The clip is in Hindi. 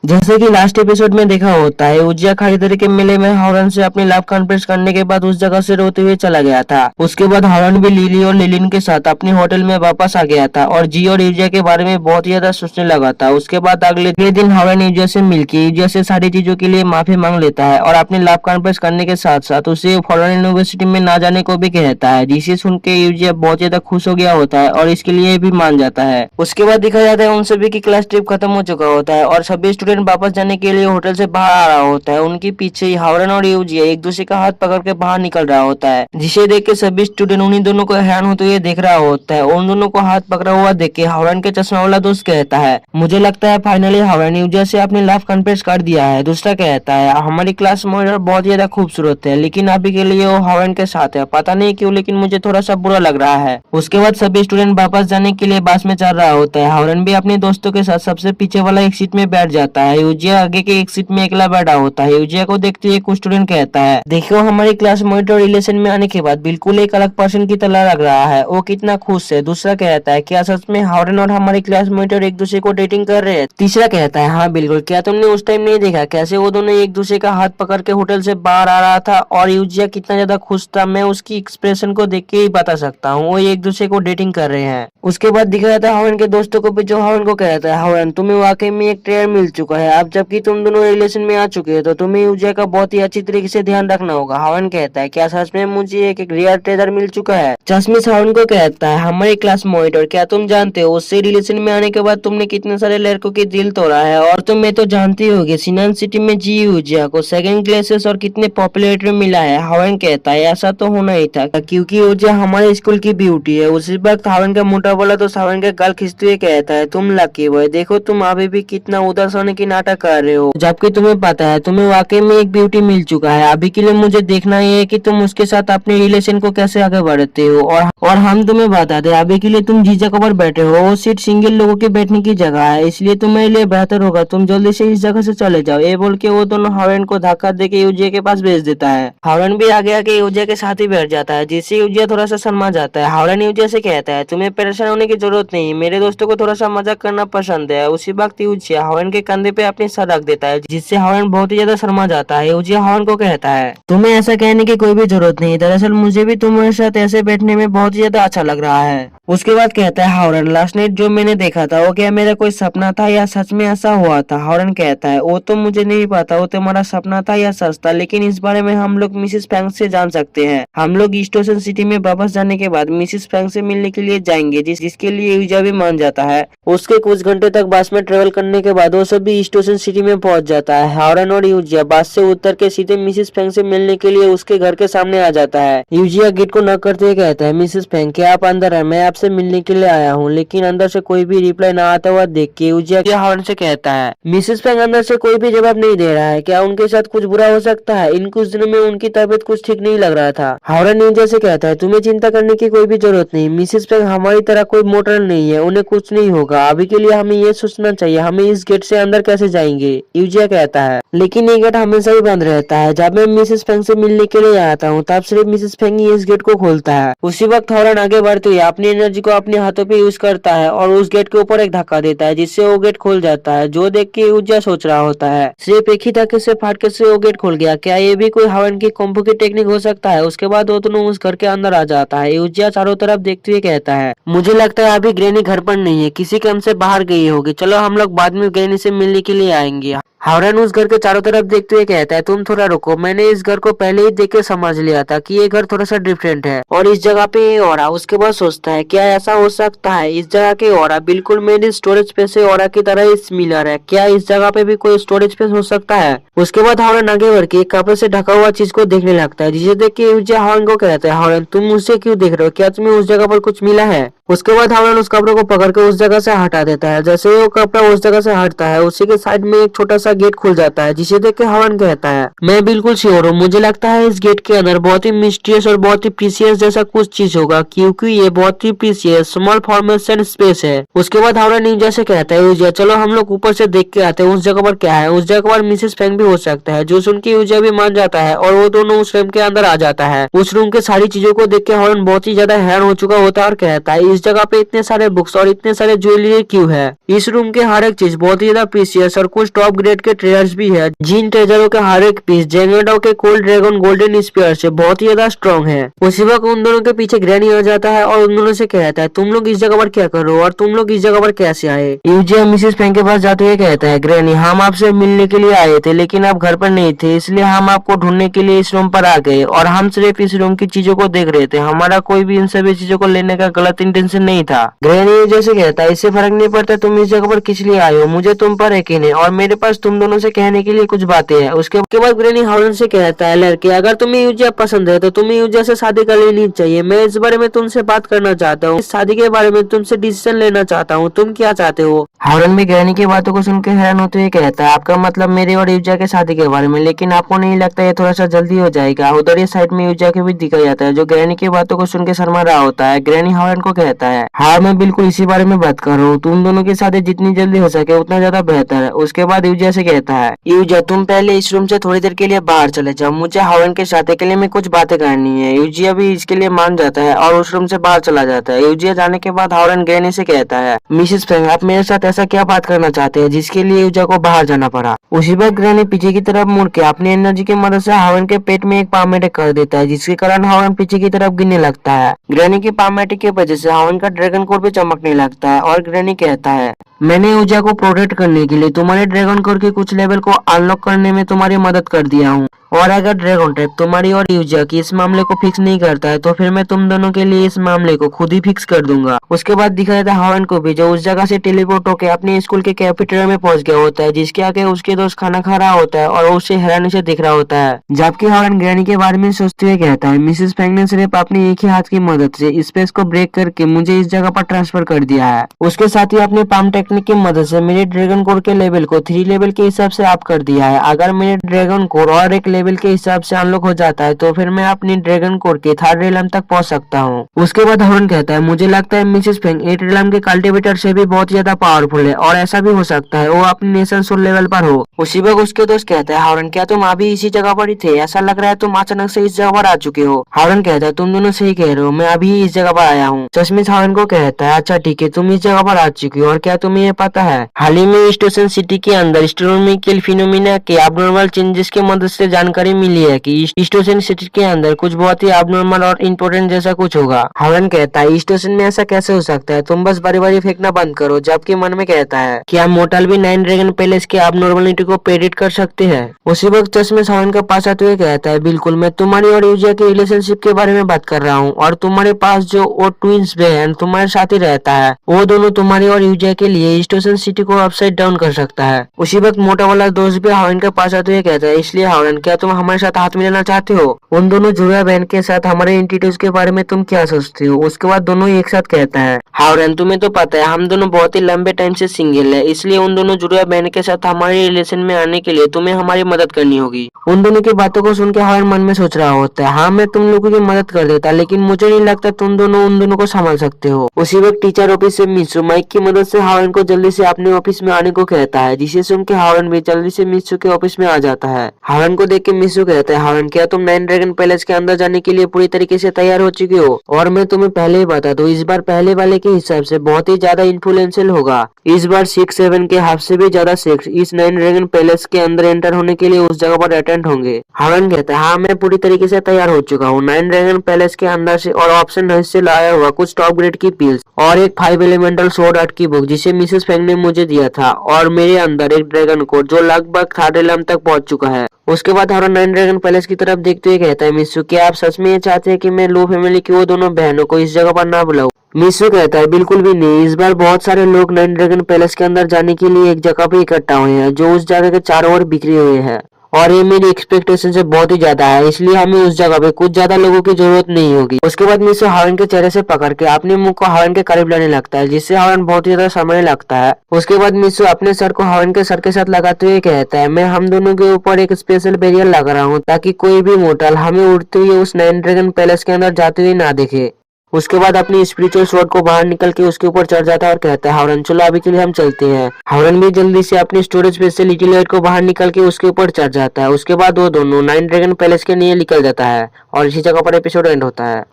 जैसे कि लास्ट एपिसोड में देखा होता है, उजिया खरीदारी के मेले में हॉरन से अपनी लव कॉन्फ्रेंस करने के बाद उस जगह से रोते हुए चला गया था। उसके बाद हॉरन भी लिली और लिलिन के साथ अपने होटल में वापस आ गया था और जी और यूजिया के बारे में बहुत ज्यादा सोचने लगा था। उसके बाद अगले दिन हॉरन यूजिया से मिलकर यूजिया से सारी चीजों के लिए माफी मांग लेता है और अपनी लव कॉन्फ्रेंस करने के साथ साथ उसे फॉरेन यूनिवर्सिटी में ना जाने को भी कहता है, जिसे सुन के यूजिया बहुत ज्यादा खुश हो गया होता है और इसके लिए भी मान जाता है। उसके बाद दिखा जाता है उन सभी की क्लास ट्रिप खत्म हो चुका होता है और सभी स्टूडेंट वापस जाने के लिए होटल से बाहर आ रहा होता है। उनके पीछे ही हावरन और यूजिया एक दूसरे का हाथ पकड़ के बाहर निकल रहा होता है, जिसे देख के सभी स्टूडेंट उन्हीं दोनों को हैरान होते हुए देख रहा होता है। उन दोनों को हाथ पकड़ा हुआ देख के हावरन के चश्मा वाला दोस्त कहता है, मुझे लगता है फाइनली हावरन यूजिया से अपने लव कन्फेस कर दिया है। दूसरा कहता है, हमारी क्लास मॉनिटर बहुत ज्यादा खूबसूरत है, लेकिन अभी के लिए वो हावरन के साथ है, पता नहीं क्यों लेकिन मुझे थोड़ा सा बुरा लग रहा है। उसके बाद सभी स्टूडेंट वापस जाने के लिए बस में चल रहा होता है। हावरन भी अपने दोस्तों के साथ सबसे पीछे वाला एक सीट में बैठ जाता है। यूजिया आगे के एक सीट में अकेला बैठा होता है। यूजिया को देखते हुए कुछ स्टूडेंट कहता है, देखो हमारी क्लास मॉनिटर रिलेशन में आने के बाद बिल्कुल एक अलग पर्सन की तरह लग रहा है, वो कितना खुश है। दूसरा कहता है, क्या सच में हावरन और हमारी क्लास मॉनिटर एक दूसरे को डेटिंग कर रहे हैं? तीसरा कहता है, हाँ बिल्कुल, क्या तुमने उस टाइम नहीं देखा कैसे वो दोनों एक दूसरे का हाथ पकड़ के होटल से बाहर आ रहा था और यूजिया कितना ज्यादा खुश था, मैं उसकी एक्सप्रेशन को देख के ही बता सकता हूँ, वो एक दूसरे को डेटिंग कर रहे हैं। उसके बाद दिखा जाता है हावरन के दोस्तों को भी, जो हावरन को कहता है, हावरन तुम्हें वाकई में एक ट्रेयर मिल चुका है, अब जबकि तुम दोनों रिलेशन में आ चुके हो तो तुम्हें यूजिया का बहुत ही अच्छी तरीके से ध्यान रखना होगा। हावरन कहता है, क्या सच में मुझे एक रेयर ट्रेजर मिल चुका है? चश्मिश हावरन को कहता है, हमारी क्लास मॉनिटर, क्या तुम जानते हो उससे रिलेशन में आने के बाद तुमने कितने सारे लड़कों के दिल तोड़ा है? और तुम्हें तो जानती होगी सिनान सिटी में जी यूजिया को सेकंड क्लासेस और कितने पॉपुलैरिटी मिला है। हावरन कहता है, ऐसा तो होना ही था क्योंकि यूजिया हमारे स्कूल की ब्यूटी है। उसी वक्त हावरन का मोटा वाला तो हावरन के गाल खींचते हुए कहता है, तुम लकी बॉय, देखो तुम अभी भी कितना उदास होने की नाटक कर रहे हो, जबकि तुम्हें पता है तुम्हें वाकई में एक ब्यूटी मिल चुका है। अभी के लिए मुझे देखना ही है कि तुम उसके साथ अपने रिलेशन को कैसे आगे बढ़ते हो। और हम तुम्हें बता दें, अभी के लिए तुम जीजा पर बैठे हो, वो सीट सिंगल लोगों के बैठने की जगह है, इसलिए तुम्हारे लिए बेहतर होगा तुम जल्दी से इस जगह से चले जाओ। ये बोल के वो दोनों हावरन को धक्का देके यूजिया के पास भेज देता है। हावरन भी आगे आके यूजिया के साथ ही बैठ जाता है, जिससे यूजिया थोड़ा सा शर्मा जाता है। हावरन यूजिया से कहता है, तुम्हें परेशान होने की जरूरत नहीं, मेरे दोस्तों को थोड़ा सा मजाक करना पसंद है। उसी वक्त यूजिया हावरन के कंधे पे अपनी सर रख देता है, जिससे हावरन बहुत ही ज्यादा शर्मा जाता है। यूजिया हावरन को कहता है, तुम्हें ऐसा कहने की कोई भी जरूरत नहीं, दरअसल मुझे भी तुम्हारे साथ ऐसे बैठने में बहुत ही ज्यादा अच्छा लग रहा है। उसके बाद कहता है हावरन, लास्ट नाइट जो मैंने देखा था वो क्या मेरा कोई सपना था या सच में ऐसा हुआ था? हावरन कहता है, वो तो मुझे नहीं पता वो तुम्हारा सपना था या सच था, लेकिन इस बारे में हम लोग मिसेस फ्रैंक से जान सकते हैं। हम लोग स्टेशन सिटी में वापस जाने के बाद मिसेस फ्रैंक से मिलने के लिए जाएंगे, जिसके लिए यूजिया भी मान जाता है। उसके कुछ घंटे तक बस में ट्रेवल करने के बाद वो सभी स्टेशन सिटी में पहुंच जाता है। हावरन और यूजिया बस से उतर के सीधे मिसेस फ्रैंक से मिलने के लिए उसके घर के सामने आ जाता है। यूजिया गेट को नॉक करते हुए कहता है, मिसेस फ्रैंक क्या आप अंदर है? मैं आपसे मिलने के लिए आया हूँ। लेकिन अंदर से कोई भी रिप्लाई ना आता हुआ देख के यूजिया हावरन से कहता है, मिसेस फ्रैंक अंदर से कोई भी जवाब नहीं दे रहा है, क्या उनके साथ कुछ बुरा हो सकता है? इन कुछ दिनों में उनकी तबीयत कुछ ठीक नहीं लग रहा था। हावरन यूजिया से कहता है, तुम्हें चिंता करने की कोई भी जरूरत नहीं, मिसेस फ्रैंक हमारी तरह कोई मोटर नहीं है, उन्हें कुछ नहीं होगा। अभी के लिए हमें ये सोचना चाहिए हमें इस गेट से अंदर कैसे जाएंगे। यूजिया कहता है, लेकिन ये गेट हमेशा ही बंद रहता है, जब मैं मिसेस फ्रैंक से मिलने के लिए आता हूँ तब सिर्फ मिसेस फ्रैंक ही इस गेट को खोलता है। उसी वक्त हावरन आगे बढ़ते हुए अपनी एनर्जी को अपने हाथों पे यूज करता है और उस गेट के ऊपर एक धक्का देता है, जिससे वो गेट खुल जाता है। जो देख के यूजिया सोच रहा होता है, सिर्फ एक ही धक्के से फाटके से वो गेट खुल गया, क्या ये भी कोई हावरन की कुंफू की टेक्निक हो सकता है? उसके बाद वो दोनों उस घर के अंदर आ जाता है। यूजिया चारों तरफ देखते हुए कहता है, मुझे लगता है अभी ग्रैनी घर पर नहीं है, किसी काम से बाहर गई होगी, चलो हम लोग बाद में ग्रैनी से मिलने के लिए आएंगे। हावरन उस घर के चारों तरफ देखते हुए कहता है, तुम थोड़ा रुको, मैंने इस घर को पहले ही देख के समझ लिया था कि ये घर थोड़ा सा डिफरेंट है और इस जगह पे ये ऑरा। उसके बाद सोचता है, क्या ऐसा हो सकता है इस जगह के ऑरा बिल्कुल मेरी स्टोरेज स्पेस से ऑरा की तरह सिमिलर है, क्या इस जगह पे भी कोई स्टोरेज स्पेस हो सकता है? उसके बाद हावरन आगे बढ़ के एक कपड़े से ढका हुआ चीज को देखने लगता है, जिसे देख के यूजिया हावरन को कहता है, हावरन तुम मुझसे क्यों देख रहे हो, क्या तुम्हें उस जगह पर कुछ मिला है? उसके बाद हावरन उस कपड़े को पकड़ के उस जगह से हटा देता है। जैसे वो कपड़ा उस जगह से हटता है, उसी के साइड में एक छोटा सा का गेट खुल जाता है, जिसे देख के हॉर्न कहता है, मैं बिल्कुल श्योर हूँ, मुझे लगता है इस गेट के अंदर बहुत ही मिस्टीरियस और बहुत ही प्रीसियस जैसा कुछ चीज होगा, क्योंकि ये बहुत ही प्रीसियस स्मॉल फॉर्मेशन स्पेस है। उसके बाद हॉर्न यूजिया से कहता है, यूजिया चलो हम लोग ऊपर से देख के आते हैं उस जगह पर क्या है। उस जगह पर मिसेस फेंग भी हो सकता है, जो सुन के यूजिया भी मान जाता है और वो दोनों उस रूम के अंदर आ जाता है। उस रूम के सारी चीजों को देख के हॉर्न बहुत ही ज्यादा हैरान हो चुका होता है और कहता है, इस जगह पे इतने सारे बुक्स और इतने सारे ज्वेलरी क्यों है? इस रूम के हर एक चीज बहुत ही ज्यादा प्रीसियस और कुछ टॉप ग्रेड के ट्रेजर्स भी है, जिन ट्रेजरों के हर एक पीस जेंगेडो के कोल्ड ड्रैगन गोल्डन स्पीयर से बहुत ही ज्यादा स्ट्रॉन्ग है। उसी वक्त उन दोनों के पीछे ग्रैनी आ जाता है और उन दोनों से कहता है, तुम लोग इस जगह पर क्या कर रहे हो और तुम लोग इस जगह पर कैसे आए? यूजिया मिसेस फेंग के पास जाते हुए कहता है, ग्रैनी हम आपसे मिलने के लिए आए थे, लेकिन आप घर पर नहीं थे, इसलिए हम आपको ढूंढने के लिए इस रूम पर आ गए और हम सिर्फ इस रूम की चीजों को देख रहे थे, हमारा कोई भी इन सभी चीजों को लेने का गलत इंटेंशन नहीं था। ग्रैनी जैसे कहता है, इससे फर्क नहीं पड़ता तुम इस जगह पर किस लिए आए हो, मुझे तुम पर यकीन है और मेरे पास तुम दोनों से कहने के लिए कुछ बातें हैं। उसके बाद ग्रैनी हॉर्न से कहता है, लड़के अगर तुम्हें यूजिया पसंद है तो तुम्हें यूजिया से शादी कर लेनी चाहिए, मैं इस बारे में तुमसे बात करना चाहता हूँ, इस शादी के बारे में तुमसे डिसीजन लेना चाहता हूँ, तुम क्या चाहते हो? हॉर्न भी ग्रैनी की बातों को सुनकर हैरान होते हुए कहता है, आपका मतलब मेरे और यूजिया के शादी के बारे में, लेकिन आपको नहीं लगता ये थोड़ा सा जल्दी हो जाएगा? उधर ये साइड में यूजिया के भी दिखा जाता है, जो ग्रैनी की बातों को सुनकर शर्मा रहा होता है। ग्रैनी हॉर्न को कहता है, हाँ मैं बिल्कुल इसी बारे में बात कर रहा हूँ, तुम दोनों की शादी जितनी जल्दी हो सके उतना ज्यादा बेहतर है। उसके बाद यूजिया से कहता है, यूजिया तुम पहले इस रूम से थोड़ी देर के लिए बाहर चले जाओ, मुझे हॉर्न के शादी के लिए मैं कुछ बातें करनी है। यूजिया भी इसके लिए मान जाता है और उस रूम से बाहर चला जाता है। यूजिया जाने के बाद हॉर्न ग्रैनी से कहता है, मिसेस फेंग आप मेरे साथ ऐसा क्या बात करना चाहते हैं जिसके लिए यूजिया को बाहर जाना पड़ा? उसी वक्त ग्रैनी पीछे की तरफ मुड़ के अपनी एनर्जी की मदद से हॉर्न के पेट में एक पाम अटैक कर देता है, जिसके कारण हॉर्न पीछे की तरफ गिरने लगता है। ग्रैनी की पाम अटैक की वजह से हॉर्न का ड्रैगन कोर भी चमकने लगता है और ग्रैनी कहता है, मैंने यूजिया को प्रोटेक्ट करने के लिए तुम्हारे ड्रैगन कोर के कुछ लेवल को अनलॉक करने में तुम्हारी मदद कर दिया हूँ, और अगर ड्रैगन टैप तुम्हारी और यूजिया की इस मामले को फिक्स नहीं करता है तो फिर मैं तुम दोनों के लिए इस मामले को खुद ही फिक्स कर दूंगा। उसके बाद दिखाया था हॉर्न को भी, जो उस जगह से टेलीपोर्ट होकर अपने स्कूल के कैफेटेरिया में पहुंच गया होता है, जिसके आगे उसके दोस्त खाना खा रहा होता है और वो उसे हैरानी से दिख रहा होता है। जबकि हॉर्न ग्रैनी के बारे में सोचते हुए कहता है, मिसेस फेंग ने सिर्फ अपनी एक ही हाथ की मदद से स्पेस को ब्रेक करके मुझे इस जगह पर ट्रांसफर कर दिया है। उसके साथ ही अपने पाम टेक्निक की मदद से मेरे ड्रैगन कोर के लेवल को 3 लेवल के हिसाब से अप कर दिया है। अगर मेरे ड्रैगन कोर और एक लेवल के हिसाब से अनलॉक हो जाता है तो फिर मैं अपनी ड्रैगन कोर के 3rd रियलम तक पहुंच सकता हूँ। उसके बाद हॉर्न कहता है, मुझे लगता है मिसेस फेंग 8 रियलम के कल्टीवेटर से भी बहुत ज्यादा पावरफुल है और ऐसा भी हो सकता है वो अपने नेशन सोल लेवल पर हो। उसी वक्त उसके दोस्त कहता है, हॉर्न क्या तुम अभी इसी जगह पर ही थे? ऐसा लग रहा है तुम अचानक से इस जगह पर आ चुके हो। हॉर्न कहता है, तुम दोनों सही कह रहे हो, मैं अभी इस जगह पर आया हूँ। चश्मिश हॉर्न को कहता है, अच्छा ठीक है, तुम इस जगह पर आ चुके हो और क्या तुम्हें ये पता है हाल ही में स्टेशन सिटी के अंदर एस्ट्रोनॉमिकल फिनोमिना के अबनॉर्मल चेंजेस की मदद से जानकारी मिली है कि स्टेशन सिटी के अंदर कुछ बहुत ही अबनॉर्मल और इम्पोर्टेंट जैसा कुछ होगा। हॉर्न कहता है, स्टेशन में ऐसा कैसे हो सकता है, तुम बस बारी बारी फेंकना बंद करो। जबकि मन में कहता है, क्या मोटल भी 9 ड्रैगन पैलेस के अबनॉर्मलिटी को प्रेडिक्ट कर सकते हैं? उसी वक्त चश्मे हॉर्न के पास आते हुए कहता है, बिल्कुल मैं तुम्हारी और यूजिया की रिलेशनशिप के बारे में बात कर रहा हूँ और तुम्हारे पास जो वो ट्विंस बहन तुम्हारे साथ ही रहता है वो दोनों तुम्हारी और यूजिया के लिए स्टेशन सिटी को अपसाइड डाउन कर सकता है। उसी वक्त मोटा वाला दोस्त भी हॉर्न के पास आते हुए कहता है, इसलिए हॉर्न क्या तुम हमारे साथ हाथ मिलाना चाहते हो? उन दोनों जुड़वा बहन के साथ हमारे एंटिटीज के बारे में तुम क्या सोचते हो? उसके बाद दोनों एक साथ कहता है, हॉर्न तुम्हें तो पता है हम दोनों बहुत ही लंबे टाइम से सिंगल है, इसलिए उन दोनों जुड़वा बहन के साथ हमारे रिलेशन में आने के लिए तुम्हें हमारी मदद करनी होगी। उन दोनों की बातों को सुनकर हॉर्न मन में सोच रहा होता है, हाँ मैं तुम लोगों की मदद कर देता, लेकिन मुझे नहीं लगता तुम दोनों उन दोनों को संभाल सकते हो। उसी वक्त टीचर ऑफिस से मित्सु माइक की मदद से हॉर्न को जल्दी से अपने ऑफिस में आने को कहता है, जिसे सुन के हॉर्न भी जल्दी से मित्सु के ऑफिस में आ जाता है। हॉर्न को देख के मित्सु कहता है, हॉर्न क्या तुम 9 ड्रैगन पैलेस के अंदर जाने के लिए पूरी तरीके से तैयार हो चुके हो? और मैं तुम्हें पहले ही बता दूं, इस बार पहले वाले के हिसाब से बहुत ही ज्यादा इन्फ्लुएंशियल होगा। इस बार 6-7 के हाफ से भी ज्यादा सेक्स इस 9 ड्रैगन पैलेस के अंदर एंटर होने के लिए उस जगह पर अटेंड होंगे। हॉर्न कहता है, हाँ मैं पूरी तरीके से तैयार हो चुका हूँ। 9 ड्रैगन पैलेस के अंदर से और ऑप्शन से लाया हुआ कुछ टॉप ग्रेड की पिल्स और एक 5 एलिमेंटल सोर्ड आर्ट की बुक जिसे मिसेस फेंग ने मुझे दिया था, और मेरे अंदर एक ड्रैगन कोड जो लगभग 3rd रियलम तक पहुंच चुका है। उसके बाद हॉर्न 9 ड्रैगन पैलेस की तरफ देखते हुए कहता है, मित्सु क्या आप सच में ये चाहते हैं कि मैं लो फैमिली की वो दोनों बहनों को इस जगह पर ना बुलाऊं? मित्सु कहता है, बिल्कुल भी नहीं, इस बार बहुत सारे लोग 9 ड्रैगन पैलेस के अंदर जाने के लिए एक जगह पे इकट्ठा हुए हैं जो उस जगह के चारों ओर बिखरे हुए हैं और ये मेरी एक्सपेक्टेशन से बहुत ही ज्यादा है, इसलिए हमें उस जगह पे कुछ ज्यादा लोगों की जरूरत नहीं होगी। उसके बाद मिसो हॉर्न के चेहरे से पकड़ के अपने मुंह को हॉर्न के करीब लाने लगता है, जिससे हॉर्न बहुत ही ज्यादा समय लगता है। उसके बाद मिसो अपने सर को हॉर्न के सर के साथ लगाते हुए कहता है, मैं हम दोनों के ऊपर एक स्पेशल बैरियर लगा रहा हूँ ताकि कोई भी मोटल हमें उड़ते हुए उस नाइन ड्रैगन पैलेस के अंदर जाते हुए ना देखे। उसके बाद अपनी स्पिरिचुअल स्वॉर्ड को बाहर निकल के उसके ऊपर चढ़ जाता है और कहता है, हावरन चलो अभी के लिए हम चलते हैं। हावरन भी जल्दी से अपनी स्टोरेज स्पेस से लिटिल लाइट को बाहर निकल के उसके ऊपर चढ़ जाता है। उसके बाद वो दोनों नाइन ड्रैगन पैलेस के लिए निकल जाता है और इसी जगह पर एपिसोड एंड होता है।